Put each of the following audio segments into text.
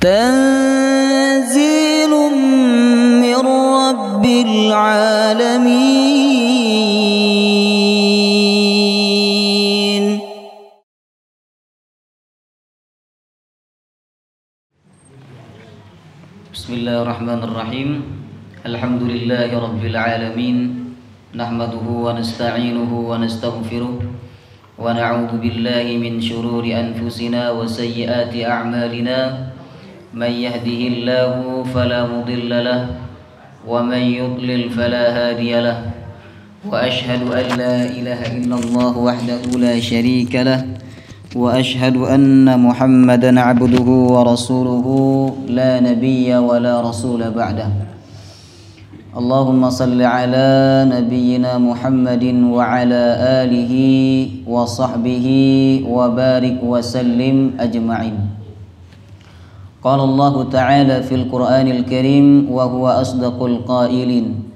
تنزيل من رب العالمين. بسم الله الرحمن الرحيم. الحمد لله رب العالمين، نحمده ونستعينه ونستغفره ونعوذ بالله من شرور أنفسنا وسيئات أعمالنا. من يهده الله فلا مضل له ومن يضلل فلا هادي له، وأشهد أن لا إله إلا الله وحده لا شريك له، وأشهد أن محمدا عبده ورسوله لا نبي ولا رسول بعده. اللهم صل على نبينا محمد وعلى آله وصحبه وبارك وسلم أجمعين. قال الله تعالى في القرآن الكريم وهو أصدق القائلين: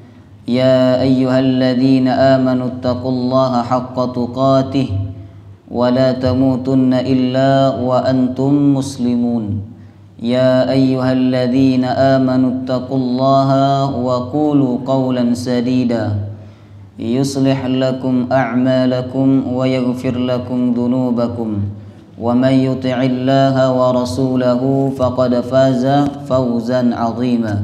يا أيها الذين آمنوا اتقوا الله حق تقاته ولا تموتن إلا وأنتم مسلمون. يا أيها الذين آمنوا اتقوا الله وقولوا قولا سديدا يصلح لكم أعمالكم ويغفر لكم ذنوبكم، ومن يطع الله ورسوله فقد فاز فوزا عظيما.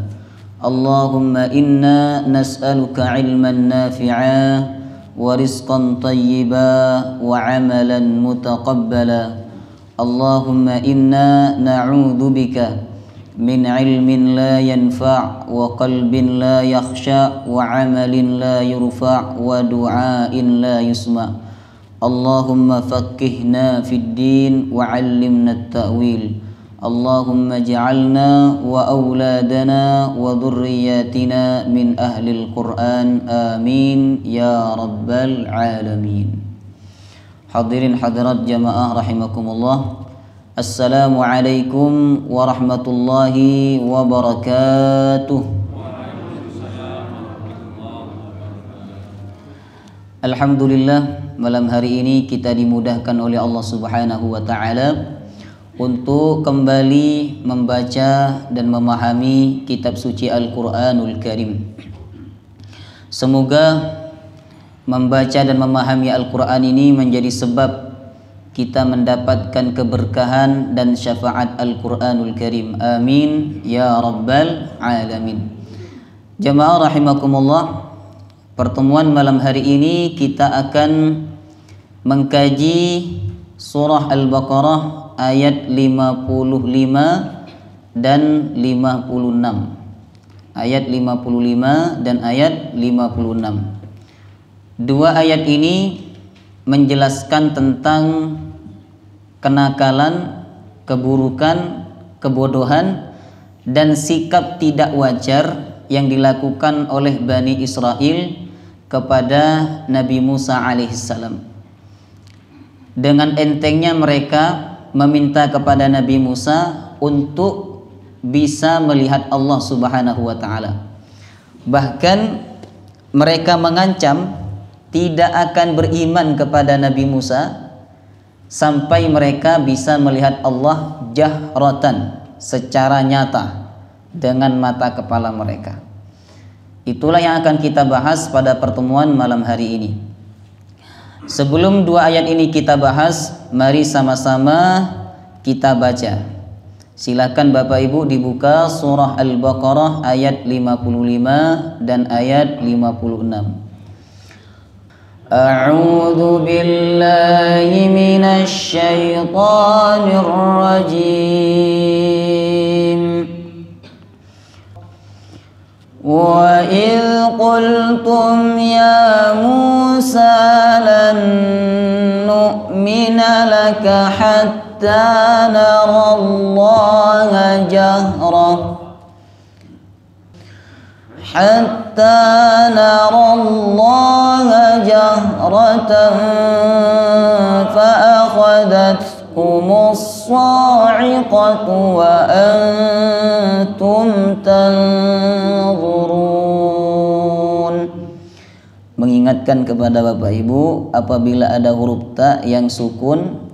اللهم إنا نسألك علما نافعا ورزقا طيبا وعملا متقبلا. اللهم إنا نعوذ بك من علم لا ينفع وقلب لا يخشع وعمل لا يرفع ودعاء لا يسمع. اللهم فقهنا في الدين وعلمنا التأويل. اللهم اجعلنا وأولادنا وذرياتنا من أهل القرآن، آمين يا رب العالمين. Hadirin hadirat jamaah rahimakumullah. Assalamualaikum warahmatullahi wabarakatuh. Alhamdulillah, malam hari ini kita dimudahkan oleh Allah Subhanahu wa taala untuk kembali membaca dan memahami kitab suci Al-Qur'anul Karim. Semoga membaca dan memahami Al-Quran ini menjadi sebab kita mendapatkan keberkahan dan syafaat Al-Quranul Karim. Amin ya rabbal alamin. Jamaah rahimakumullah, pertemuan malam hari ini kita akan mengkaji surah Al-Baqarah ayat 55 dan 56. Ayat 55 dan ayat 56. Dua ayat ini menjelaskan tentang kenakalan, keburukan, kebodohan, dan sikap tidak wajar yang dilakukan oleh Bani Israel kepada Nabi Musa alaihissalam. Dengan entengnya mereka meminta kepada Nabi Musa untuk bisa melihat Allah Subhanahu wa taala. Bahkan mereka mengancam tidak akan beriman kepada Nabi Musa sampai mereka bisa melihat Allah jahratan, secara nyata dengan mata kepala mereka. Itulah yang akan kita bahas pada pertemuan malam hari ini. Sebelum dua ayat ini kita bahas, mari sama-sama kita baca. Silakan Bapak Ibu dibuka surah Al-Baqarah ayat 55 dan ayat 56. A'udzu billahi minasy syaithanir rajim. Wa idh qultum ya Musa lan nu'mina laka hatta nara Allaha jahrah hatta nara Allaha jahratan fa akhadhatkumus sa'iqatu wa antum tanzurun. Mengingatkan kepada Bapak Ibu, apabila ada huruf ta yang sukun,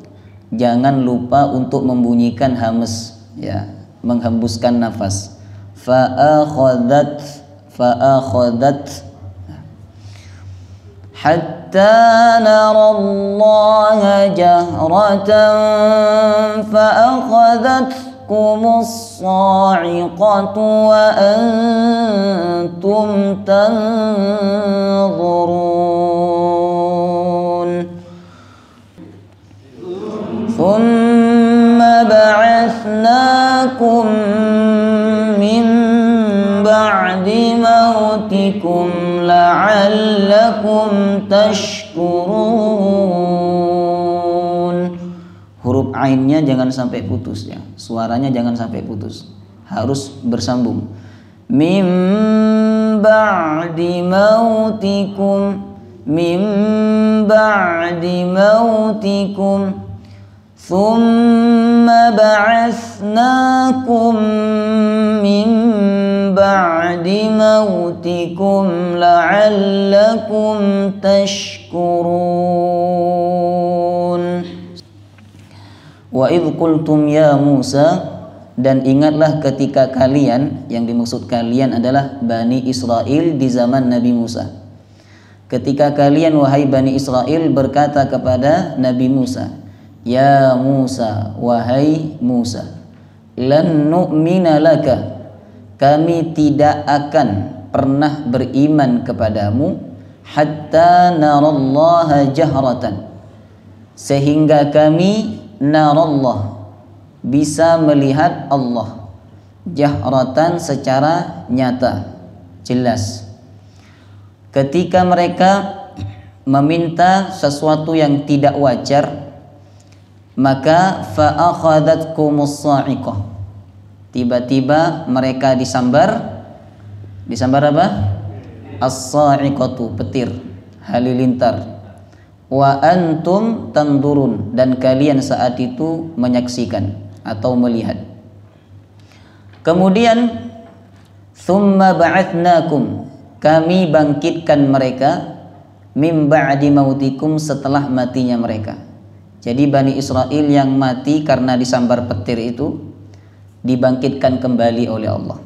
jangan lupa untuk membunyikan hamas, ya. menghembuskan nafas. Fa'akhadat hatta narallaha jahratan fa'akhadatkumus sa'iqatu wa antum tanzurun. Thumma ba'athnakum min ba'di mautikum la'allakum tashkurun. Huruf ainnya jangan sampai putus ya. Suaranya jangan sampai putus. Harus bersambung. Min ba'di mautikum, min ba'di mautikum. Thumma ba'athnakum min ba'di mautikum la'allakum tashkurun. Wa idh qultum ya Musa, dan ingatlah ketika kalian, yang dimaksud kalian adalah Bani Israel di zaman Nabi Musa. Ketika kalian wahai Bani Israel berkata kepada Nabi Musa, ya Musa, wahai Musa, lan nu'mina laka, kami tidak akan pernah beriman kepadamu hatta narallaha jahratan, sehingga kami narallah, bisa melihat Allah, jahratan secara nyata, jelas. Ketika mereka meminta sesuatu yang tidak wajar, maka fa'akhadatkumus sa'iqah, tiba-tiba mereka disambar apa? As-sa'iqatu, petir, halilintar. Wa antum tanzurun, dan kalian saat itu menyaksikan atau melihat. Kemudian thumma ba'athnakum, kami bangkitkan mereka min ba'di mautikum, setelah matinya mereka. Jadi Bani Israel yang mati karena disambar petir itu dibangkitkan kembali oleh Allah.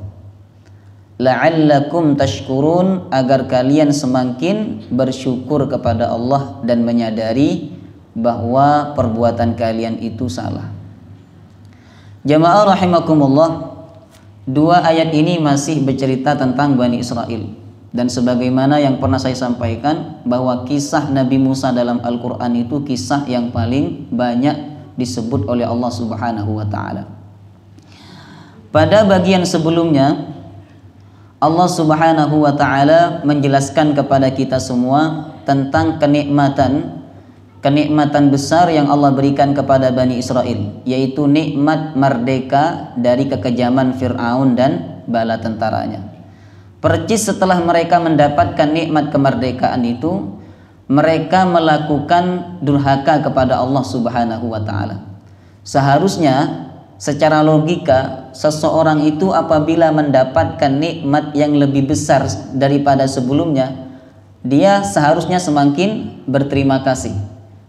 La'allakum tashkurun, agar kalian semakin bersyukur kepada Allah dan menyadari bahwa perbuatan kalian itu salah. Jamaah rahimakumullah, dua ayat ini masih bercerita tentang Bani Israel. Dan sebagaimana yang pernah saya sampaikan, bahwa kisah Nabi Musa dalam Al-Quran itu kisah yang paling banyak disebut oleh Allah Subhanahu wa ta'ala. Pada bagian sebelumnya, Allah Subhanahu wa ta'ala menjelaskan kepada kita semua tentang kenikmatan besar yang Allah berikan kepada Bani Israel, yaitu nikmat merdeka dari kekejaman Fir'aun dan bala tentaranya. Percis setelah mereka mendapatkan nikmat kemerdekaan itu, mereka melakukan durhaka kepada Allah Subhanahu wa ta'ala. Seharusnya secara logika, seseorang itu apabila mendapatkan nikmat yang lebih besar daripada sebelumnya, dia seharusnya semakin berterima kasih,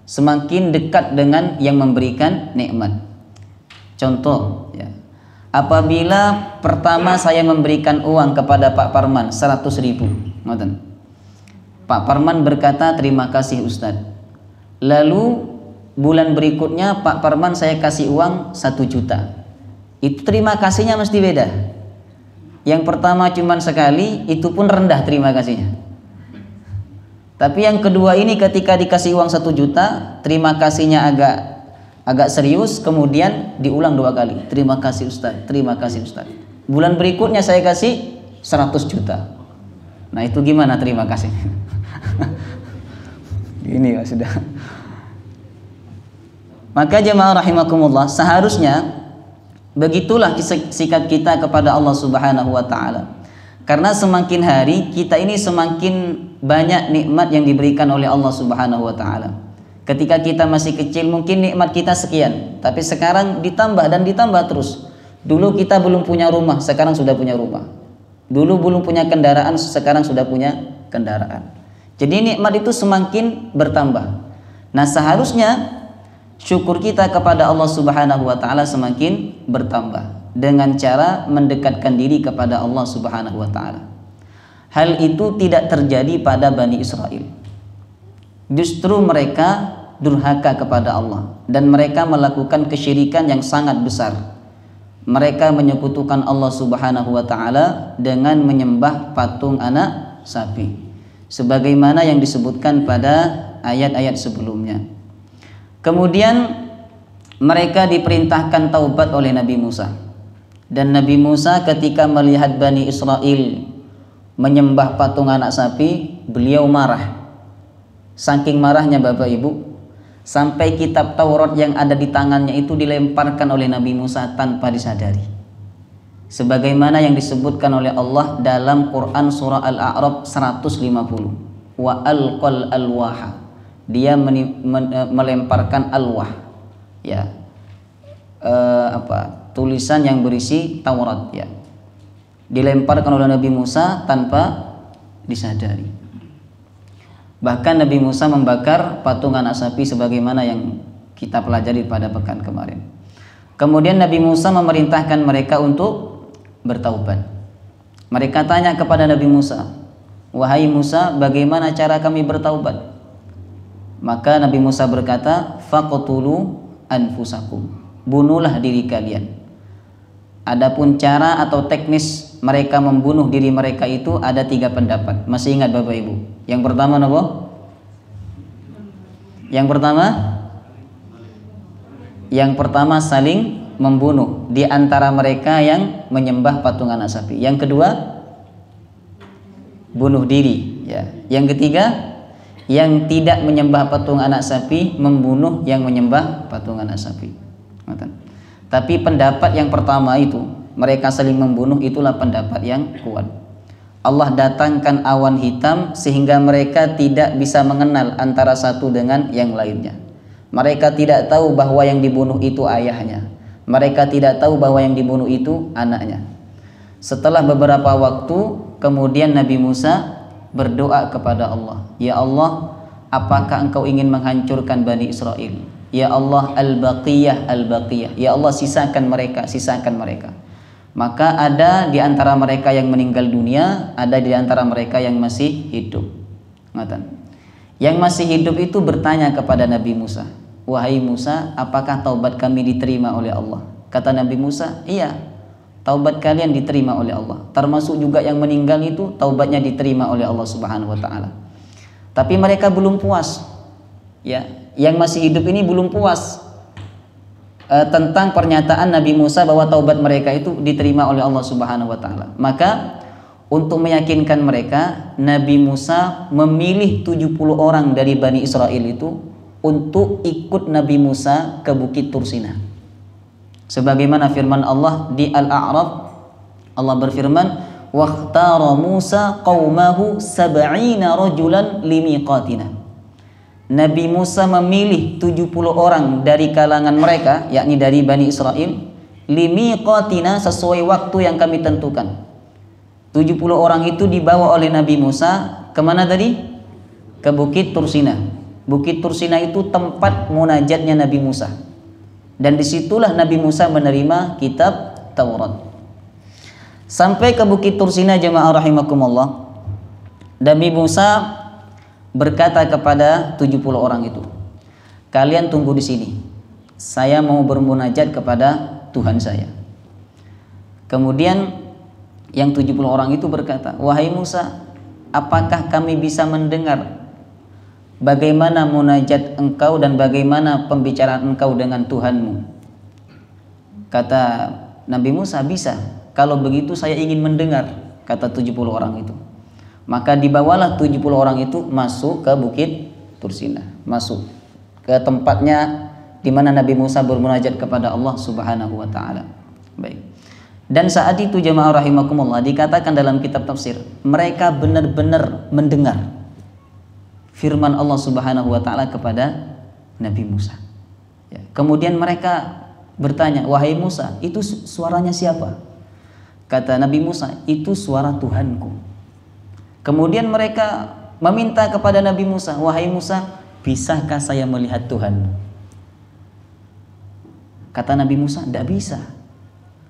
semakin dekat dengan yang memberikan nikmat. Contoh ya, apabila pertama saya memberikan uang kepada Pak Parman 100.000, Pak Parman berkata terima kasih Ustadz. Lalu bulan berikutnya Pak Parman saya kasih uang 1 juta. Itu terima kasihnya mesti beda. Yang pertama cuma sekali, itu pun rendah terima kasihnya. Tapi yang kedua ini ketika dikasih uang 1 juta, terima kasihnya agak serius, kemudian diulang 2 kali. Terima kasih Ustaz, terima kasih Ustaz. Bulan berikutnya saya kasih 100 juta. Nah itu gimana terima kasih? Ini ya sudah. Maka jemaah rahimakumullah, seharusnya begitulah sikap kita kepada Allah Subhanahu wa ta'ala. Karena semakin hari kita ini semakin banyak nikmat yang diberikan oleh Allah Subhanahu wa ta'ala. Ketika kita masih kecil mungkin nikmat kita sekian, tapi sekarang ditambah dan ditambah terus. Dulu kita belum punya rumah, sekarang sudah punya rumah. Dulu belum punya kendaraan, sekarang sudah punya kendaraan. Jadi nikmat itu semakin bertambah. Nah seharusnya syukur kita kepada Allah Subhanahu wa ta'ala semakin bertambah. dengan cara mendekatkan diri kepada Allah Subhanahu wa taala. Hal itu tidak terjadi pada Bani Israel. Justru mereka durhaka kepada Allah dan mereka melakukan kesyirikan yang sangat besar. Mereka menyekutukan Allah Subhanahu wa taala dengan menyembah patung anak sapi, sebagaimana yang disebutkan pada ayat-ayat sebelumnya. Kemudian mereka diperintahkan taubat oleh Nabi Musa. Dan Nabi Musa ketika melihat Bani Israel menyembah patung anak sapi, beliau marah. Saking marahnya Bapak Ibu, sampai kitab Taurat yang ada di tangannya itu dilemparkan oleh Nabi Musa tanpa disadari. Sebagaimana yang disebutkan oleh Allah dalam Quran surah Al-A'raf 150. Wa alqal alwaha. Dia melemparkan alwah. Ya. Tulisan yang berisi Taurat, ya. Dilemparkan oleh Nabi Musa tanpa disadari. Bahkan Nabi Musa membakar patung anak sapi sebagaimana yang kita pelajari pada pekan kemarin. Kemudian Nabi Musa memerintahkan mereka untuk bertaubat. Mereka tanya kepada Nabi Musa, "Wahai Musa, bagaimana cara kami bertaubat?" Maka Nabi Musa berkata, "Faqtulu anfusakum." Bunuhlah diri kalian. Adapun cara atau teknis mereka membunuh diri mereka itu ada 3 pendapat. Masih ingat Bapak Ibu? Yang pertama apa? Yang pertama saling membunuh di antara mereka yang menyembah patung anak sapi. Yang kedua bunuh diri, ya. Yang ketiga yang tidak menyembah patung anak sapi membunuh yang menyembah patung anak sapi. Tapi pendapat yang pertama itu, mereka saling membunuh, itulah pendapat yang kuat. Allah datangkan awan hitam sehingga mereka tidak bisa mengenal antara satu dengan yang lainnya. Mereka tidak tahu bahwa yang dibunuh itu ayahnya. Mereka tidak tahu bahwa yang dibunuh itu anaknya. Setelah beberapa waktu, kemudian Nabi Musa berdoa kepada Allah, "Ya Allah, apakah engkau ingin menghancurkan Bani Israel? Ya Allah, al-baqiyah, al-baqiyah. Ya Allah, sisakan mereka, sisakan mereka." Maka ada di antara mereka yang meninggal dunia, ada di antara mereka yang masih hidup. Yang masih hidup itu bertanya kepada Nabi Musa, "Wahai Musa, apakah taubat kami diterima oleh Allah?" Kata Nabi Musa, "Iya, taubat kalian diterima oleh Allah. Termasuk juga yang meninggal itu taubatnya diterima oleh Allah Subhanahu wa taala." Tapi mereka belum puas. Ya, yang masih hidup ini belum puas tentang pernyataan Nabi Musa bahwa taubat mereka itu diterima oleh Allah Subhanahu wa taala. Maka untuk meyakinkan mereka, Nabi Musa memilih 70 orang dari Bani Israel itu untuk ikut Nabi Musa ke Bukit Tursina. Sebagaimana firman Allah di Al-A'raf, Allah berfirman, "Wakhtara Musa qaumahu 70 rajulan limiqatina." Nabi Musa memilih 70 orang dari kalangan mereka, yakni dari Bani Israel, limiqatina, sesuai waktu yang kami tentukan. 70 orang itu dibawa oleh Nabi Musa kemana tadi? Ke Bukit Tursina. Bukit Tursina itu tempat munajatnya Nabi Musa. Dan disitulah Nabi Musa menerima kitab Taurat. Sampai ke Bukit Tursina, jemaah rahimakumullah, Nabi Musa berkata kepada 70 orang itu, "Kalian tunggu di sini. Saya mau bermunajat kepada Tuhan saya." Kemudian yang 70 orang itu berkata, "Wahai Musa, apakah kami bisa mendengar bagaimana munajat engkau dan bagaimana pembicaraan engkau dengan Tuhanmu?" Kata Nabi Musa, "Bisa. Kalau begitu saya ingin mendengar," kata 70 orang itu. Maka dibawalah 70 orang itu masuk ke Bukit Tursina, masuk ke tempatnya di mana Nabi Musa bermunajat kepada Allah Subhanahu wa taala. Baik. Dan saat itu jemaah rahimakumullah, dikatakan dalam kitab tafsir, mereka benar-benar mendengar firman Allah Subhanahu wa taala kepada Nabi Musa. Ya. Kemudian mereka bertanya, "Wahai Musa, itu suaranya siapa?" Kata Nabi Musa, "Itu suara Tuhanku." Kemudian mereka meminta kepada Nabi Musa, "Wahai Musa, bisakah saya melihat Tuhan?" Kata Nabi Musa, "Tidak bisa.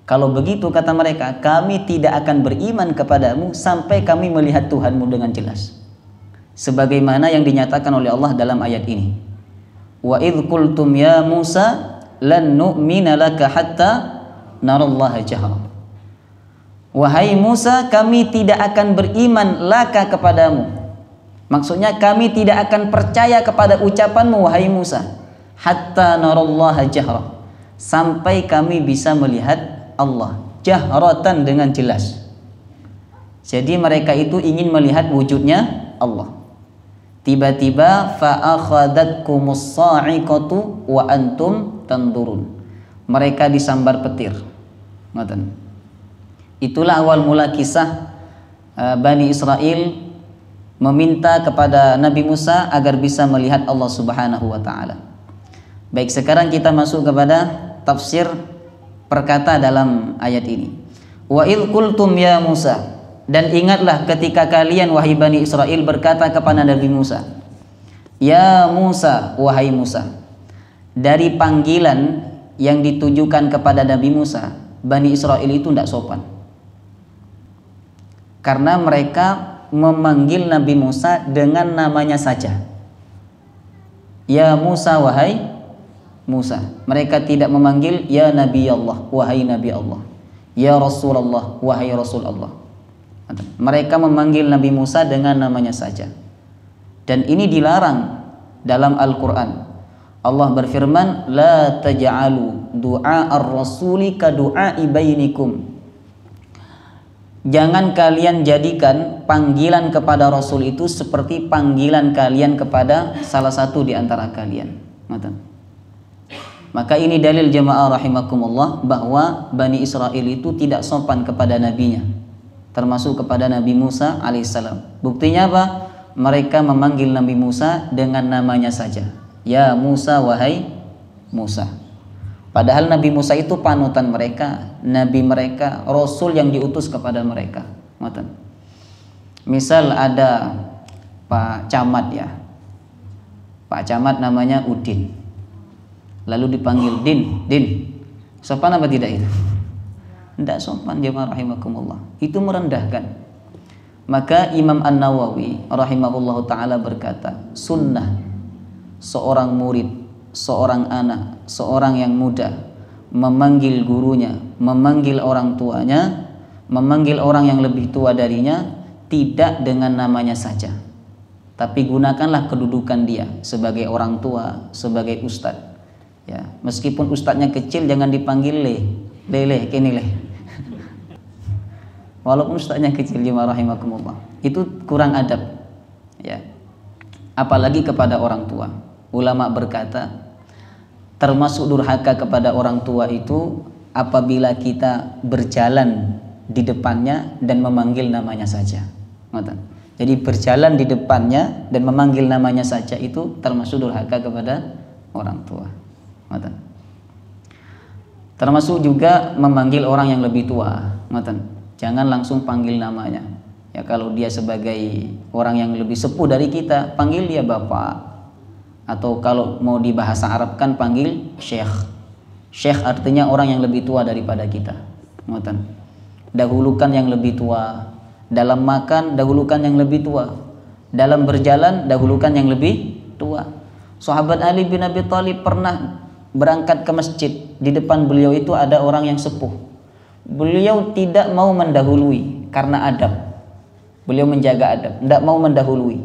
Kalau begitu kata mereka, kami tidak akan beriman kepadamu sampai kami melihat Tuhanmu dengan jelas. Sebagaimana yang dinyatakan oleh Allah dalam ayat ini. Wa idh qultum ya Musa lan nu'mina laka hatta narallaha jahra. Wahai Musa, kami tidak akan beriman laka kepadamu. Maksudnya kami tidak akan percaya kepada ucapanmu wahai Musa, hatta narallaha jahra, sampai kami bisa melihat Allah jahratan dengan jelas. Jadi mereka itu ingin melihat wujudnya Allah. Tiba-tiba fa'akhadatkumus sa'iqatu wa antum tandurun. Mereka disambar petir. Ngoten. Itulah awal mula kisah Bani Israel meminta kepada Nabi Musa agar bisa melihat Allah Subhanahu wa taala. Baik, sekarang kita masuk kepada tafsir perkata dalam ayat ini. Wa idh qultum ya Musa, dan ingatlah ketika kalian wahai Bani Israel berkata kepada Nabi Musa, ya Musa, wahai Musa. Dari panggilan yang ditujukan kepada Nabi Musa, Bani Israel itu tidak sopan, karena mereka memanggil Nabi Musa dengan namanya saja. Ya Musa, wahai Musa. Mereka tidak memanggil ya Nabi Allah, wahai Nabi Allah, ya Rasulullah, wahai Rasul Allah. Mereka memanggil Nabi Musa dengan namanya saja. Dan ini dilarang dalam Al-Quran. Allah berfirman, la taj'alu du'a ar-rasuli ka du'a'i bainikum. Jangan kalian jadikan panggilan kepada Rasul itu seperti panggilan kalian kepada salah satu di antara kalian. Maka ini dalil jemaah rahimakumullah bahwa Bani Israel itu tidak sopan kepada nabinya, termasuk kepada Nabi Musa alaihissalam. Buktinya apa? Mereka memanggil Nabi Musa dengan namanya saja. Ya Musa, wahai Musa. Padahal Nabi Musa itu panutan mereka, nabi mereka, rasul yang diutus kepada mereka. Misal ada Pak Camat ya, Pak Camat namanya Udin, lalu dipanggil Din, sopan apa tidak itu? Tidak sopan jemaah rahimakumullah, itu merendahkan. Maka Imam An-Nawawi rahimahullahu ta'ala berkata, sunnah seorang murid, seorang anak, seorang yang muda memanggil gurunya, memanggil orang tuanya, memanggil orang yang lebih tua darinya tidak dengan namanya saja, tapi gunakanlah kedudukan dia sebagai orang tua, sebagai ustadz. Ya, meskipun ustadznya kecil jangan dipanggil leh kini leh. Walaupun ustadznya kecil, jemaah rahimakumullah, itu kurang adab. Ya, apalagi kepada orang tua. Ulama berkata, termasuk durhaka kepada orang tua itu apabila kita berjalan di depannya dan memanggil namanya saja. Jadi berjalan di depannya dan memanggil namanya saja itu termasuk durhaka kepada orang tua. Termasuk juga memanggil orang yang lebih tua. Jangan langsung panggil namanya. Ya, kalau dia sebagai orang yang lebih sepuh dari kita, panggil dia bapak. Atau kalau mau di bahasa Arab kan panggil syekh. Syekh artinya orang yang lebih tua daripada kita. Dahulukan yang lebih tua. Dalam makan dahulukan yang lebih tua. Dalam berjalan dahulukan yang lebih tua. Sahabat Ali bin Abi Thalib pernah berangkat ke masjid. Di depan beliau itu ada orang yang sepuh. Beliau tidak mau mendahului karena adab. Beliau menjaga adab, tidak mau mendahului.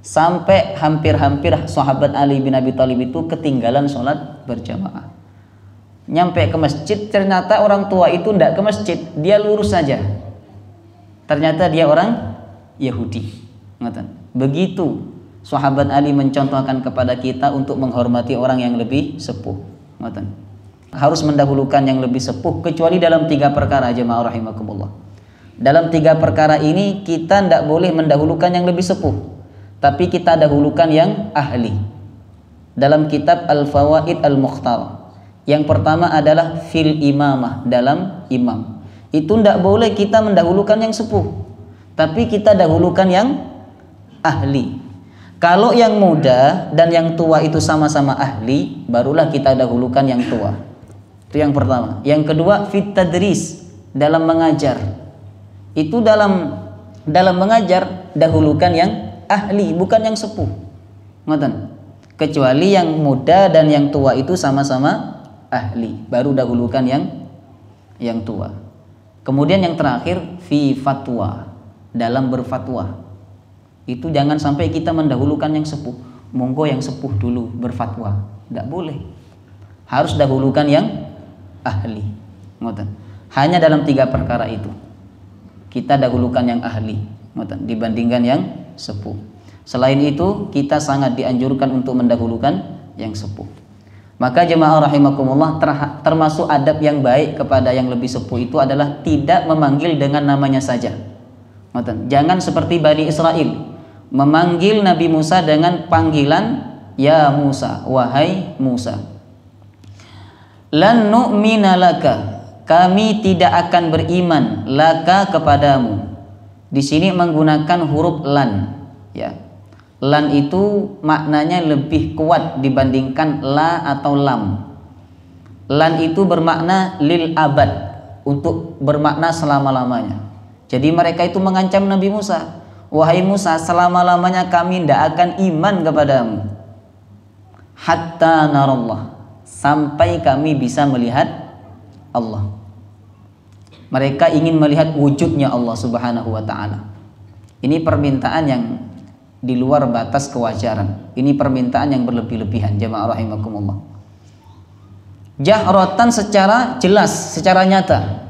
Sampai hampir-hampir sahabat Ali bin Abi Thalib itu ketinggalan sholat berjamaah. Nyampe ke masjid, ternyata orang tua itu tidak ke masjid, dia lurus saja. Ternyata dia orang Yahudi. Begitu sahabat Ali mencontohkan kepada kita untuk menghormati orang yang lebih sepuh. Harus mendahulukan yang lebih sepuh, kecuali dalam 3 perkara jemaah rahimakumullah. Dalam 3 perkara ini kita tidak boleh mendahulukan yang lebih sepuh, tapi kita dahulukan yang ahli. Dalam kitab Al-Fawaid Al-Mukhtar, yang pertama adalah fil imamah, dalam imam. Itu tidak boleh kita mendahulukan yang sepuh, tapi kita dahulukan yang ahli. Kalau yang muda dan yang tua itu sama-sama ahli, barulah kita dahulukan yang tua. Itu yang pertama. Yang kedua, fit tadris, dalam mengajar. Itu dalam mengajar dahulukan yang ahli, bukan yang sepuh. Ngoten. Kecuali yang muda dan yang tua itu sama-sama ahli, baru dahulukan yang tua. Kemudian yang terakhir, fi fatwa, dalam berfatwa. Itu jangan sampai kita mendahulukan yang sepuh. Monggo yang sepuh dulu berfatwa. Tidak boleh. Harus dahulukan yang ahli. Ngoten. Hanya dalam 3 perkara itu kita dahulukan yang ahli, ngoten, dibandingkan yang sepuh. Selain itu kita sangat dianjurkan untuk mendahulukan yang sepuh. Maka jemaah rahimakumullah, termasuk adab yang baik kepada yang lebih sepuh itu adalah tidak memanggil dengan namanya saja. Ngoten. Jangan seperti Bani Israel memanggil Nabi Musa dengan panggilan ya Musa, wahai Musa. Lan nu'mina laka, kami tidak akan beriman laka kepadamu. Di sini menggunakan huruf lan, ya. Lan itu maknanya lebih kuat dibandingkan la atau lam. Lan itu bermakna lil abad, untuk bermakna selama-lamanya. Jadi mereka itu mengancam Nabi Musa, wahai Musa, selama-lamanya kami tidak akan iman kepadamu. Hatta narallah, sampai kami bisa melihat Allah. Mereka ingin melihat wujudnya Allah Subhanahu wa ta'ala. Ini permintaan yang di luar batas kewajaran. Ini permintaan yang berlebih-lebihan, jemaah rahimakumullah. Jahratan secara jelas, secara nyata.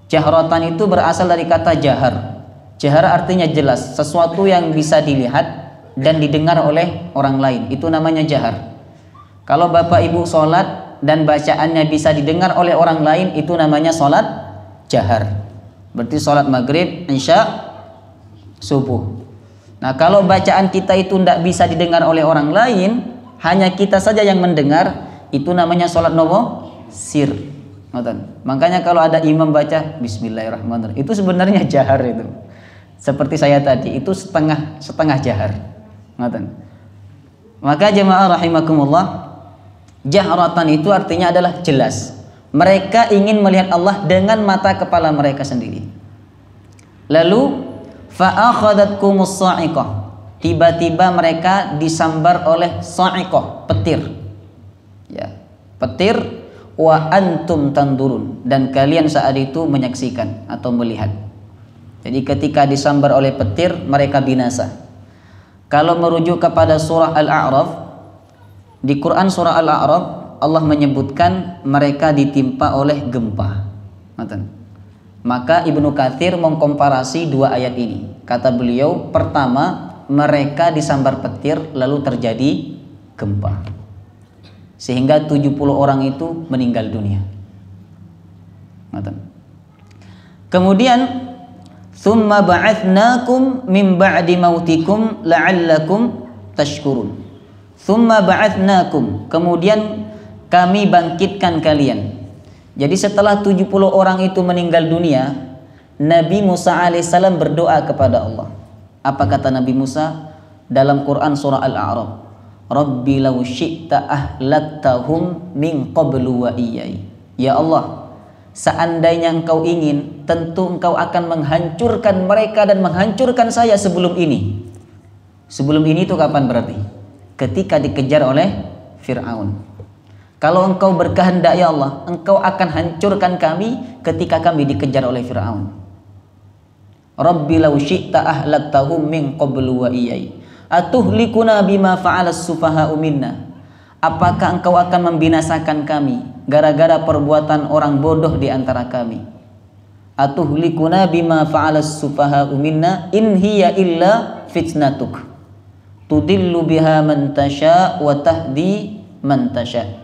Jahratan itu berasal dari kata jahar. Jahar artinya jelas, sesuatu yang bisa dilihat dan didengar oleh orang lain. Itu namanya jahar. Kalau Bapak Ibu sholat dan bacaannya bisa didengar oleh orang lain, itu namanya sholat jahar. Berarti sholat maghrib, isya, subuh. Nah, kalau bacaan kita itu tidak bisa didengar oleh orang lain, hanya kita saja yang mendengar, itu namanya sholat nopo sir. Makanya kalau ada imam baca Bismillahirrahmanirrahim, itu sebenarnya jahar itu. Seperti saya tadi, itu setengah jahar. Maka jemaah rahimakumullah, jahratan itu artinya adalah jelas. Mereka ingin melihat Allah dengan mata kepala mereka sendiri. Lalu fa'akhadatkumus sa'iqah, tiba-tiba mereka disambar oleh sa'iqah, petir. Ya, petir, wa antum tandurun, dan kalian saat itu menyaksikan atau melihat. Jadi ketika disambar oleh petir, mereka binasa. Kalau merujuk kepada surah Al-A'raf, di Quran surah Al-A'raf Allah menyebutkan mereka ditimpa oleh gempa. Maka Ibnu Katsir mengkomparasi 2 ayat ini. Kata beliau, pertama mereka disambar petir lalu terjadi gempa, sehingga 70 orang itu meninggal dunia. Kemudian tsumma ba'atsnakum min ba'di mautikum la'allakum tashkurun. Tsumma ba'atsnakum, kemudian kami bangkitkan kalian. Jadi setelah 70 orang itu meninggal dunia, Nabi Musa alaihissalam berdoa kepada Allah. Apa kata Nabi Musa dalam Quran surah Al-A'raf? Rabbi law syi'ta ahlaktahum min qablu wa iyyai. Ya Allah, seandainya engkau ingin, tentu engkau akan menghancurkan mereka dan menghancurkan saya sebelum ini. Sebelum ini itu kapan berarti? Ketika dikejar oleh Fir'aun. Kalau engkau berkehendak ya Allah, engkau akan hancurkan kami ketika kami dikejar oleh Fir'aun. Rabbi law syi'ta ahlaktahum min qablu wa iyyai. Atuhlikuna bima fa'alas sufaha'u minna. Apakah engkau akan membinasakan kami gara-gara perbuatan orang bodoh di antara kami? Atuhlikuna bima fa'alas sufaha'u minna in hiya illa fitnatuk. Tudillu biha man tasha' wa tahdi man tasha'.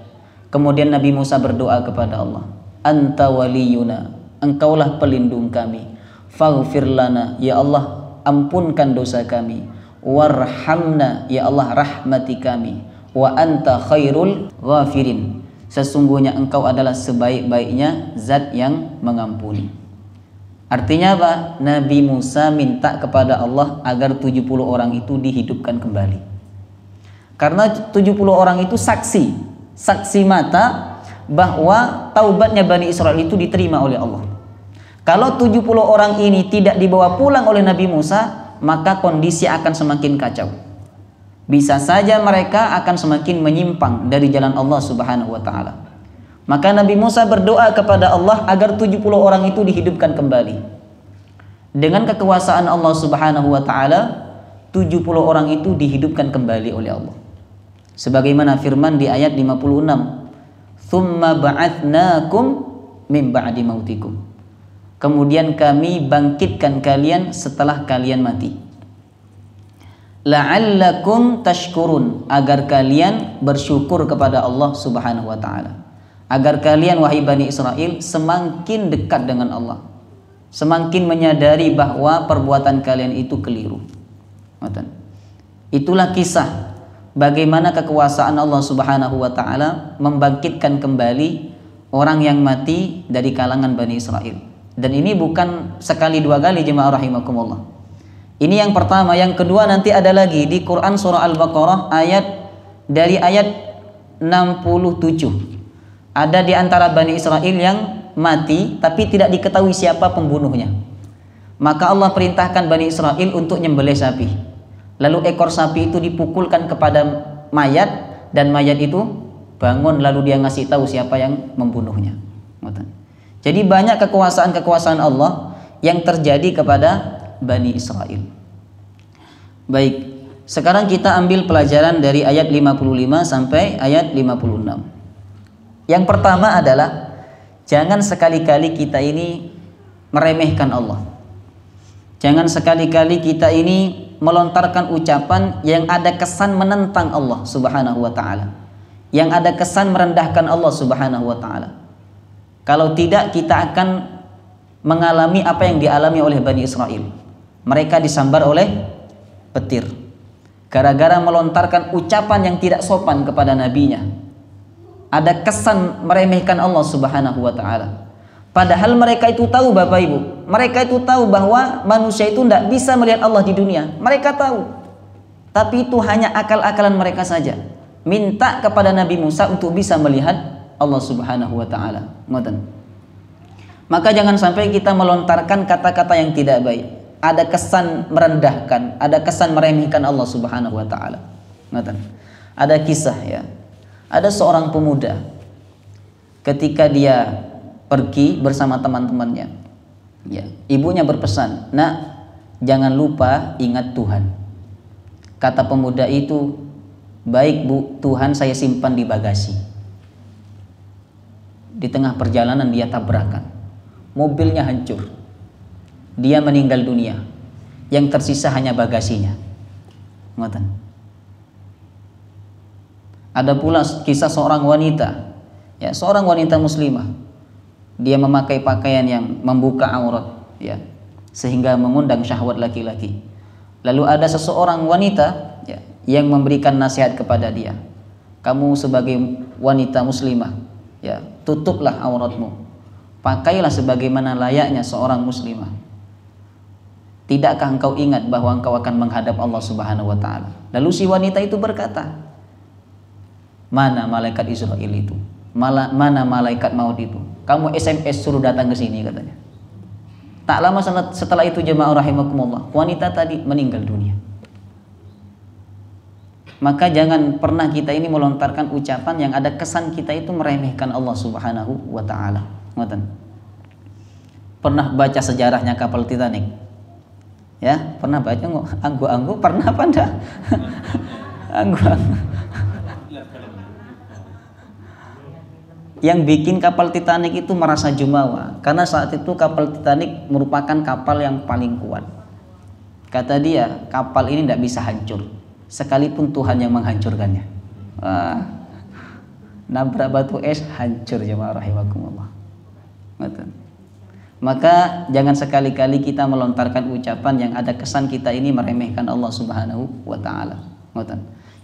Kemudian Nabi Musa berdoa kepada Allah, Anta waliyuna, engkaulah pelindung kami. Faghfir lana, ya Allah ampunkan dosa kami. Warhamna, ya Allah rahmati kami. Wa anta khairul ghafirin, sesungguhnya engkau adalah sebaik-baiknya zat yang mengampuni. Artinya apa? Nabi Musa minta kepada Allah agar 70 orang itu dihidupkan kembali. Karena 70 orang itu saksi mata bahwa taubatnya Bani Israel itu diterima oleh Allah. Kalau 70 orang ini tidak dibawa pulang oleh Nabi Musa, maka kondisi akan semakin kacau. Bisa saja mereka akan semakin menyimpang dari jalan Allah Subhanahu wa taala. Maka Nabi Musa berdoa kepada Allah agar 70 orang itu dihidupkan kembali. Dengan kekuasaan Allah Subhanahu wa taala, 70 orang itu dihidupkan kembali oleh Allah. Sebagaimana firman di ayat 56, "Tsumma ba'atsnakum min ba'di mautikum." Kemudian kami bangkitkan kalian setelah kalian mati. La'allakum tashkurun, agar kalian bersyukur kepada Allah Subhanahu wa taala. Agar kalian wahai Bani Israel semakin dekat dengan Allah, semakin menyadari bahwa perbuatan kalian itu keliru. Itulah kisah bagaimana kekuasaan Allah Subhanahu wa taala membangkitkan kembali orang yang mati dari kalangan Bani Israel. Dan ini bukan sekali dua kali jemaah rahimakumullah. Ini yang pertama. Yang kedua nanti ada lagi di Quran surah Al-Baqarah dari ayat 67. Ada di antara Bani Israel yang mati tapi tidak diketahui siapa pembunuhnya. Maka Allah perintahkan Bani Israel untuk nyembelih sapi. Lalu ekor sapi itu dipukulkan kepada mayat dan mayat itu bangun, lalu dia ngasih tahu siapa yang membunuhnya. Jadi banyak kekuasaan Allah yang terjadi kepada Bani Israel. Baik, sekarang kita ambil pelajaran dari ayat 55 sampai ayat 56. Yang pertama adalah jangan sekali-kali kita ini meremehkan Allah. Jangan sekali-kali kita ini melontarkan ucapan yang ada kesan menentang Allah Subhanahu wa taala, yang ada kesan merendahkan Allah Subhanahu wa taala. Kalau tidak, kita akan mengalami apa yang dialami oleh Bani Israel. Mereka disambar oleh petir gara-gara melontarkan ucapan yang tidak sopan kepada nabinya. Ada kesan meremehkan Allah Subhanahu wa taala. Padahal mereka itu tahu, Bapak Ibu, mereka itu tahu bahwa manusia itu tidak bisa melihat Allah di dunia. Mereka tahu. Tapi itu hanya akal-akalan mereka saja. Minta kepada Nabi Musa untuk bisa melihat Allah Subhanahu wa taala. Maka jangan sampai kita melontarkan kata-kata yang tidak baik. Ada kesan merendahkan, ada kesan meremehkan Allah Subhanahu wa taala. Ada kisah ya. Ada seorang pemuda ketika dia pergi bersama teman-temannya, ya, ibunya berpesan, "Nak, jangan lupa ingat Tuhan." Kata pemuda itu, "Baik Bu, Tuhan saya simpan di bagasi." Di tengah perjalanan dia tabrakan, mobilnya hancur, dia meninggal dunia, yang tersisa hanya bagasinya. Ada pula kisah seorang wanita, ya, seorang wanita muslimah. Dia memakai pakaian yang membuka aurat, ya, sehingga mengundang syahwat laki-laki. Lalu ada seseorang wanita, ya, yang memberikan nasihat kepada dia, "Kamu sebagai wanita muslimah, ya, tutuplah auratmu. Pakailah sebagaimana layaknya seorang muslimah. Tidakkah engkau ingat bahwa engkau akan menghadap Allah Subhanahu wa taala?" Lalu si wanita itu berkata, "Mana malaikat Israel itu? Mana malaikat maut itu? Kamu SMS suruh datang ke sini," katanya. Tak lama setelah itu jemaah rahimakumullah, wanita tadi meninggal dunia. Maka jangan pernah kita ini melontarkan ucapan yang ada kesan kita itu meremehkan Allah Subhanahu wa taala. Pernah baca sejarahnya kapal Titanic? Ya, pernah baca nggak? Anggu-anggu pernah apa enggak? Anggu-anggu. Yang bikin kapal Titanic itu merasa jumawa karena saat itu kapal Titanic merupakan kapal yang paling kuat. Kata dia, kapal ini tidak bisa hancur sekalipun Tuhan yang menghancurkannya. Nabrak batu es hancur, jemaah rahimakumullah. Maka jangan sekali-kali kita melontarkan ucapan yang ada kesan kita ini meremehkan Allah Subhanahu wa taala.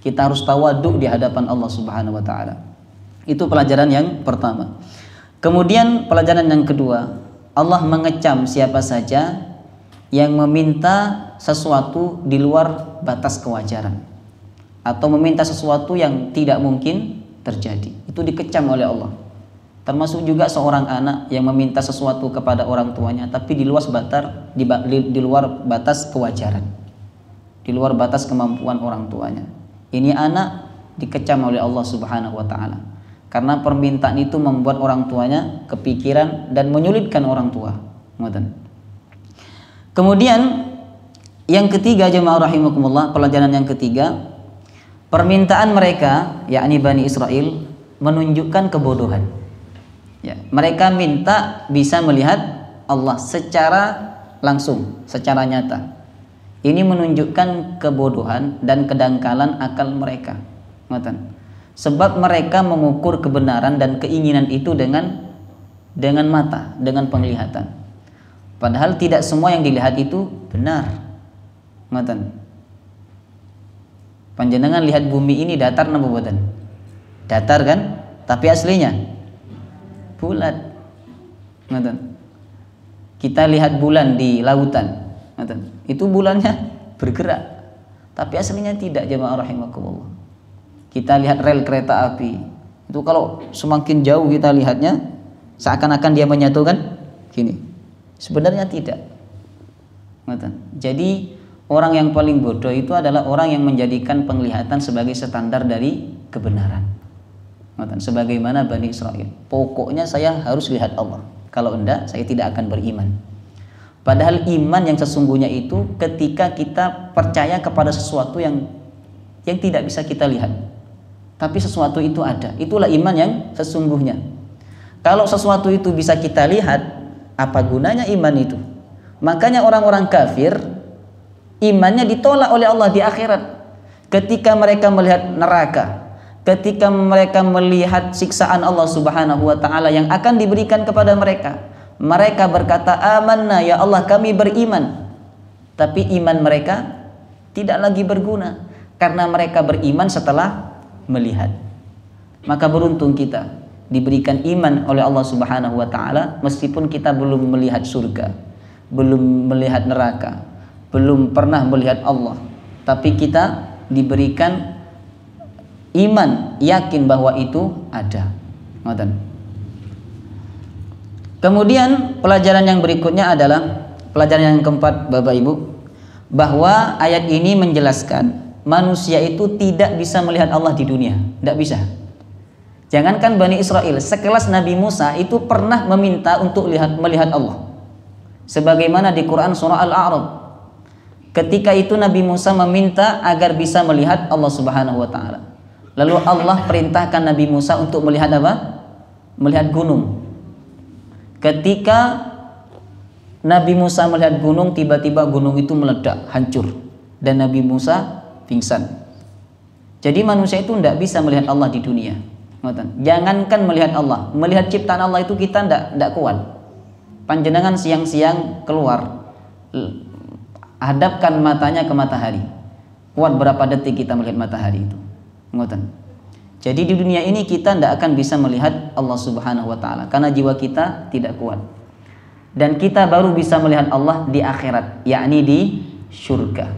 Kita harus tawadhu di hadapan Allah Subhanahu wa taala. Itu pelajaran yang pertama. Kemudian pelajaran yang kedua, Allah mengecam siapa saja yang meminta sesuatu di luar batas kewajaran atau meminta sesuatu yang tidak mungkin terjadi. Itu dikecam oleh Allah. Termasuk juga seorang anak yang meminta sesuatu kepada orang tuanya tapi di luar batas kewajaran, di luar batas kemampuan orang tuanya. Ini anak dikecam oleh Allah Subhanahu wa taala karena permintaan itu membuat orang tuanya kepikiran dan menyulitkan orang tua. Kemudian yang ketiga, jemaah rahimakumullah, pelajaran yang ketiga, permintaan mereka yakni Bani Israel menunjukkan kebodohan. Ya, mereka minta bisa melihat Allah secara langsung, secara nyata. Ini menunjukkan kebodohan dan kedangkalan akal mereka. Sebab mereka mengukur kebenaran dan keinginan itu dengan mata, dengan penglihatan. Padahal tidak semua yang dilihat itu benar. Panjenengan lihat bumi ini datar napa mboten? Datar kan? Tapi aslinya bulat. Kita lihat bulan di lautan. Itu bulannya bergerak. Tapi aslinya tidak, jemaah rahimakumullah. Kita lihat rel kereta api. Itu kalau semakin jauh kita lihatnya seakan-akan dia menyatukan gini. Sebenarnya tidak. Jadi orang yang paling bodoh itu adalah orang yang menjadikan penglihatan sebagai standar dari kebenaran. Sebagaimana Bani Israel. Pokoknya saya harus lihat Allah. Kalau enggak, saya tidak akan beriman. Padahal iman yang sesungguhnya itu ketika kita percaya kepada sesuatu yang tidak bisa kita lihat. Tapi sesuatu itu ada. Itulah iman yang sesungguhnya. Kalau sesuatu itu bisa kita lihat, apa gunanya iman itu? Makanya orang-orang kafir imannya ditolak oleh Allah di akhirat. Ketika mereka melihat neraka, ketika mereka melihat siksaan Allah Subhanahu wa taala yang akan diberikan kepada mereka, mereka berkata, "Amanna ya Allah, kami beriman." Tapi iman mereka tidak lagi berguna karena mereka beriman setelah melihat. Maka beruntung kita diberikan iman oleh Allah Subhanahu wa taala meskipun kita belum melihat surga, belum melihat neraka, belum pernah melihat Allah, tapi kita diberikan iman, yakin bahwa itu ada. Kemudian pelajaran yang berikutnya adalah pelajaran yang keempat, Bapak Ibu, bahwa ayat ini menjelaskan manusia itu tidak bisa melihat Allah di dunia, tidak bisa. Jangankan Bani Israel, sekelas Nabi Musa itu pernah meminta untuk melihat Allah. Sebagaimana di Quran surah Al-A'raf. Ketika itu Nabi Musa meminta agar bisa melihat Allah Subhanahu wa taala. Lalu Allah perintahkan Nabi Musa untuk melihat apa? Melihat gunung. Ketika Nabi Musa melihat gunung, tiba-tiba gunung itu meledak, hancur, dan Nabi Musa pingsan. Jadi manusia itu tidak bisa melihat Allah di dunia. Jangankan melihat Allah, melihat ciptaan Allah itu kita tidak kuat. Panjenengan siang-siang keluar, hadapkan matanya ke matahari. Kuat berapa detik kita melihat matahari itu? Jadi di dunia ini kita tidak akan bisa melihat Allah Subhanahu wa taala karena jiwa kita tidak kuat. Dan kita baru bisa melihat Allah di akhirat, yakni di surga.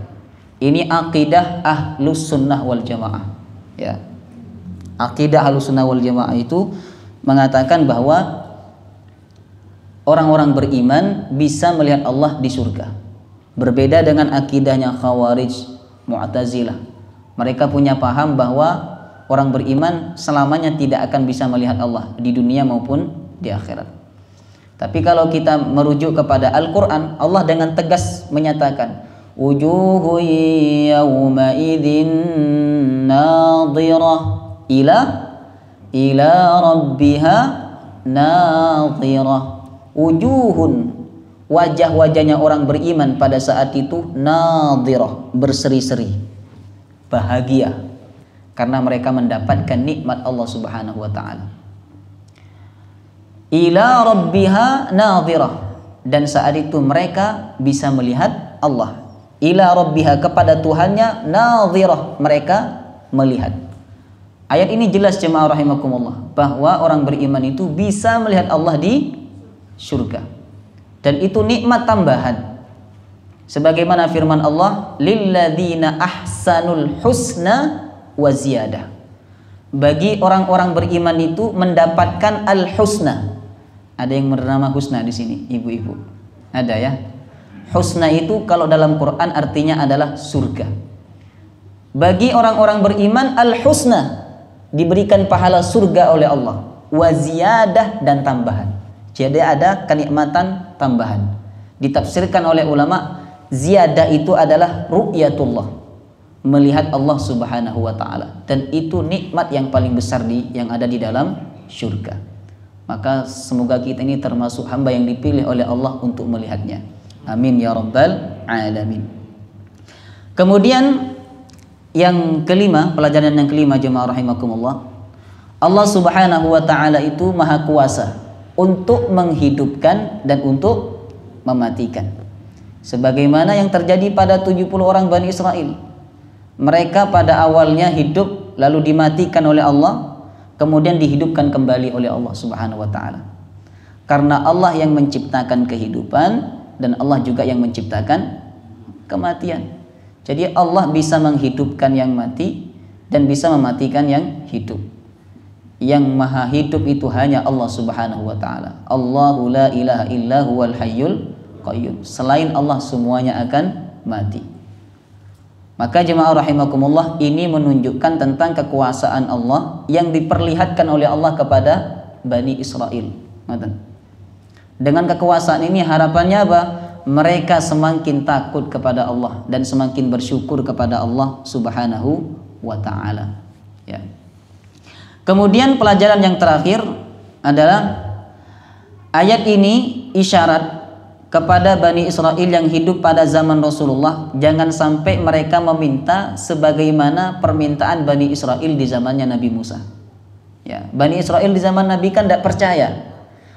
Ini akidah Ahlus Sunnah wal Jamaah. Ya. Akidah Ahlus Sunnah wal Jamaah itu mengatakan bahwa orang-orang beriman bisa melihat Allah di surga. Berbeda dengan akidahnya Khawarij, Mu'tazilah. Mereka punya paham bahwa orang beriman selamanya tidak akan bisa melihat Allah di dunia maupun di akhirat. Tapi kalau kita merujuk kepada Al-Quran, Allah dengan tegas menyatakan, wujuhu yawma idzin nadhirah ila rabbiha nadhirah. Wujuhun, wajah-wajahnya orang beriman pada saat itu nadhirah, berseri-seri, bahagia karena mereka mendapatkan nikmat Allah Subhanahu wa taala. Ila rabbiha nadhirah, dan saat itu mereka bisa melihat Allah. Ila rabbiha, kepada Tuhannya, nadhirah, mereka melihat. Ayat ini jelas jemaah rahimakumullah bahwa orang beriman itu bisa melihat Allah di surga. Dan itu nikmat tambahan. Sebagaimana firman Allah, lilladzina ahsanul husna wa ziyadah. Bagi orang-orang beriman itu mendapatkan al-husna. Ada yang bernama husna di sini, ibu-ibu? Ada ya? Husna itu kalau dalam Quran artinya adalah surga. Bagi orang-orang beriman al-husna, diberikan pahala surga oleh Allah, wa ziyadah, dan tambahan. Jadi ada kenikmatan tambahan. Ditafsirkan oleh ulama, ziyadah itu adalah ru'yatullah, melihat Allah Subhanahu wa taala, dan itu nikmat yang paling besar yang ada di dalam syurga. Maka semoga kita ini termasuk hamba yang dipilih oleh Allah untuk melihatnya. Amin ya rabbal alamin. Kemudian yang kelima, pelajaran yang kelima jemaah rahimakumullah, Allah Subhanahu wa taala itu maha kuasa untuk menghidupkan dan untuk mematikan. Sebagaimana yang terjadi pada 70 orang Bani Israel. Mereka pada awalnya hidup lalu dimatikan oleh Allah, kemudian dihidupkan kembali oleh Allah Subhanahu wa taala. Karena Allah yang menciptakan kehidupan dan Allah juga yang menciptakan kematian. Jadi Allah bisa menghidupkan yang mati dan bisa mematikan yang hidup. Yang maha hidup itu hanya Allah Subhanahu wa taala. Allahu la ilaha illa huwal hayyul qayyum. Selain Allah semuanya akan mati. Maka jemaah rahimakumullah, ini menunjukkan tentang kekuasaan Allah yang diperlihatkan oleh Allah kepada Bani Israel. Dengan kekuasaan ini harapannya apa? Mereka semakin takut kepada Allah dan semakin bersyukur kepada Allah Subhanahu wa taala. Ya. Kemudian pelajaran yang terakhir adalah ayat ini isyarat kepada Bani Israel yang hidup pada zaman Rasulullah, jangan sampai mereka meminta sebagaimana permintaan Bani Israel di zamannya Nabi Musa. Ya, Bani Israel di zaman Nabi kan tidak percaya.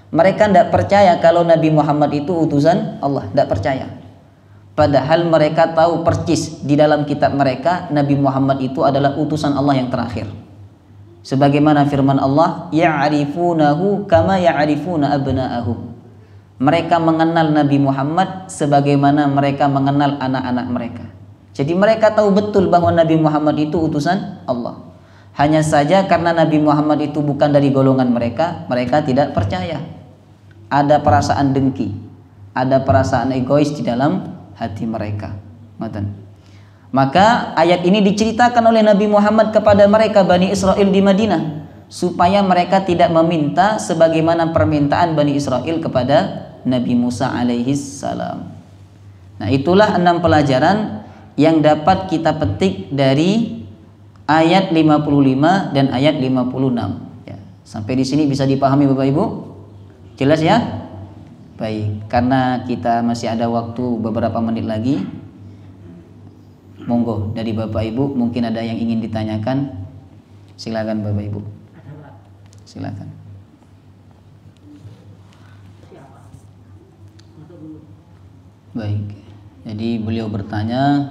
Mereka tidak percaya kalau Nabi Muhammad itu utusan Allah, tidak percaya. Padahal mereka tahu persis di dalam kitab mereka Nabi Muhammad itu adalah utusan Allah yang terakhir. Sebagaimana firman Allah, ya'rifunahu kama ya'rifuna abna'ahum. Mereka mengenal Nabi Muhammad sebagaimana mereka mengenal anak-anak mereka. Jadi mereka tahu betul bahwa Nabi Muhammad itu utusan Allah. Hanya saja karena Nabi Muhammad itu bukan dari golongan mereka, mereka tidak percaya. Ada perasaan dengki, ada perasaan egois di dalam hati mereka. Maka ayat ini diceritakan oleh Nabi Muhammad kepada mereka Bani Israel di Madinah, supaya mereka tidak meminta sebagaimana permintaan Bani Israel kepada Nabi Musa alaihi salam. Nah, itulah 6 pelajaran yang dapat kita petik dari ayat 55 dan ayat 56. Ya, sampai di sini bisa dipahami Bapak Ibu? Jelas ya? Baik, karena kita masih ada waktu beberapa menit lagi. Monggo dari Bapak Ibu mungkin ada yang ingin ditanyakan. Silakan Bapak Ibu. Silakan. Baik, jadi beliau bertanya,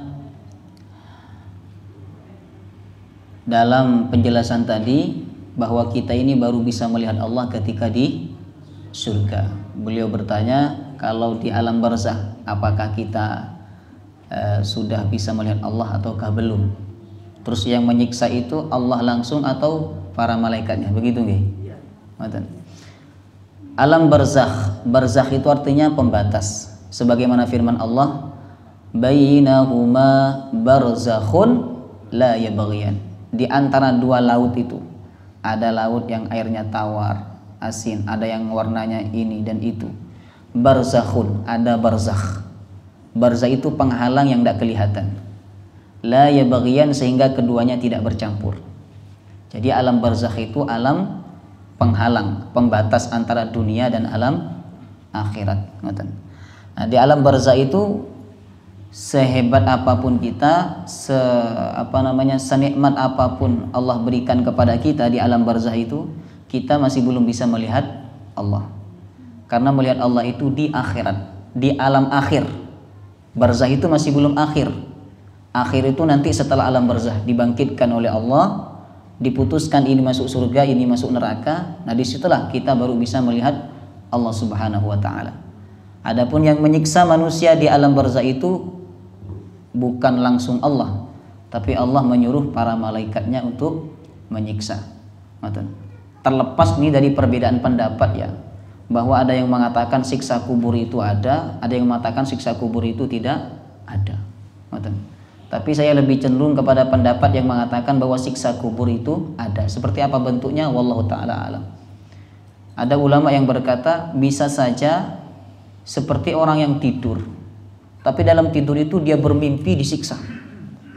dalam penjelasan tadi bahwa kita ini baru bisa melihat Allah ketika di surga. Beliau bertanya, kalau di alam barzakh apakah kita sudah bisa melihat Allah ataukah belum? Terus yang menyiksa itu Allah langsung atau para malaikatnya? Begitu nggih? Alam barzakh, barzakh itu artinya pembatas. Sebagaimana firman Allah, bainahuma barzakhun la yabghiyan. Di antara 2 laut itu ada laut yang airnya tawar, asin, ada yang warnanya ini dan itu. Barzakhun, ada barzakh. Barzakh itu penghalang yang tidak kelihatan. La yabghiyan, sehingga keduanya tidak bercampur. Jadi alam barzakh itu alam penghalang, pembatas antara dunia dan alam akhirat. Nah, di alam barzakh itu sehebat apapun kita, senikmat apapun Allah berikan kepada kita di alam barzakh itu, kita masih belum bisa melihat Allah. Karena melihat Allah itu di akhirat, di alam akhir. Barzakh itu masih belum akhir. Akhir itu nanti setelah alam barzakh dibangkitkan oleh Allah, diputuskan ini masuk surga, ini masuk neraka. Nah, disitulah kita baru bisa melihat Allah Subhanahu wa taala. Adapun yang menyiksa manusia di alam barzakh itu bukan langsung Allah, tapi Allah menyuruh para malaikatnya untuk menyiksa. Terlepas nih dari perbedaan pendapat ya, bahwa ada yang mengatakan siksa kubur itu ada yang mengatakan siksa kubur itu tidak ada. Tapi saya lebih cenderung kepada pendapat yang mengatakan bahwa siksa kubur itu ada. Seperti apa bentuknya? Wallahu ta'ala alam. Ada ulama yang berkata bisa saja seperti orang yang tidur, tapi dalam tidur itu dia bermimpi disiksa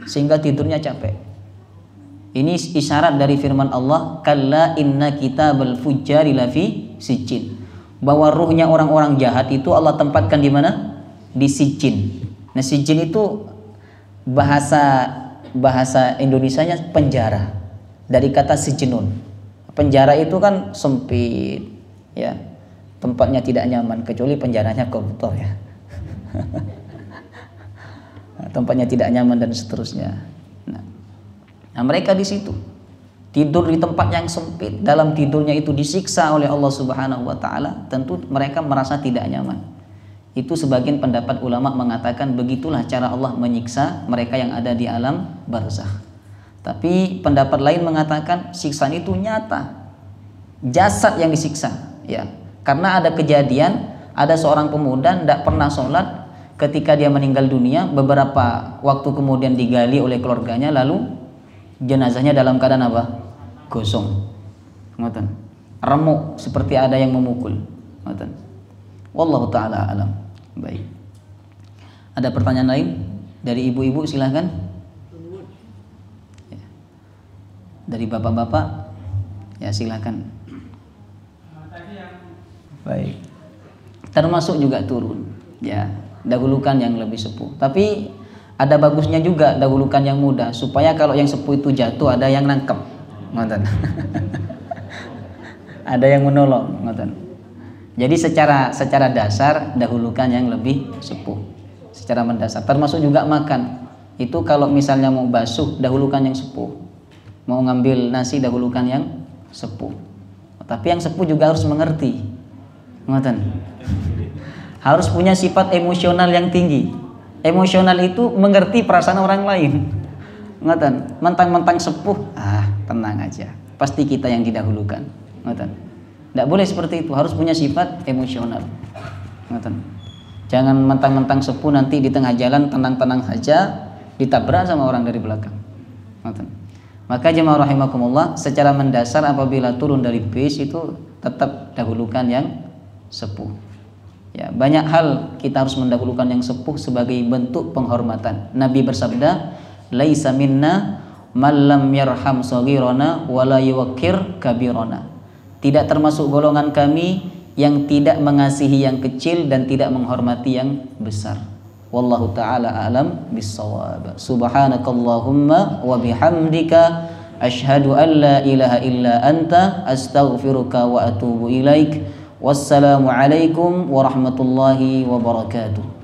sehingga tidurnya capek. Ini isyarat dari firman Allah, kalla inna kitabal fujjari lafi sijjin, bahwa ruhnya orang-orang jahat itu Allah tempatkan di mana? Di sijjin. Nah, sijjin itu bahasa Indonesianya penjara, dari kata sijnun. Penjara itu kan sempit ya, tempatnya tidak nyaman, kecuali penjaranya koruptor ya. Tempatnya tidak nyaman dan seterusnya. Nah, mereka di situ tidur di tempat yang sempit, dalam tidurnya itu disiksa oleh Allah Subhanahu wa taala, tentu mereka merasa tidak nyaman. Itu sebagian pendapat ulama mengatakan begitulah cara Allah menyiksa mereka yang ada di alam barzakh. Tapi pendapat lain mengatakan siksaan itu nyata, jasad yang disiksa ya. Karena ada kejadian, ada seorang pemuda tidak pernah sholat, ketika dia meninggal dunia beberapa waktu kemudian digali oleh keluarganya, lalu jenazahnya dalam keadaan apa? Gosong, remuk seperti ada yang memukul. Wallahu ta'ala alam. Baik. Ada pertanyaan lain dari ibu-ibu, silahkan. Ya. Dari bapak-bapak, ya silahkan. Baik. Termasuk juga turun, ya. Dahulukan yang lebih sepuh. Tapi ada bagusnya juga dahulukan yang muda, supaya kalau yang sepuh itu jatuh ada yang nangkep, ada yang menolong, Jadi secara dasar dahulukan yang lebih sepuh, secara mendasar. Termasuk juga makan. Itu kalau misalnya mau basuh dahulukan yang sepuh, mau ngambil nasi dahulukan yang sepuh. Tapi yang sepuh juga harus mengerti, harus punya sifat emosional yang tinggi. Emosional itu mengerti perasaan orang lain. Mentang-mentang sepuh, tenang aja, pasti kita yang didahulukan. Tidak boleh seperti itu, harus punya sifat emosional. Jangan mentang-mentang sepuh nanti di tengah jalan tenang-tenang saja ditabrak sama orang dari belakang. Maka jemaah rahimakumullah, secara mendasar apabila turun dari bis itu tetap dahulukan yang sepuh. Ya, banyak hal kita harus mendahulukan yang sepuh sebagai bentuk penghormatan. Nabi bersabda, "Laisa minna man lam yarham shaghirana wa la yuwaqqir kabirana." Tidak termasuk golongan kami yang tidak mengasihi yang kecil dan tidak menghormati yang besar. Wallahu taala a'lam bissawab. Subhanakallahumma wa bihamdika asyhadu an la ilaha illa anta astaghfiruka wa atubu ilaik. Wassalamualaikum warahmatullahi wabarakatuh.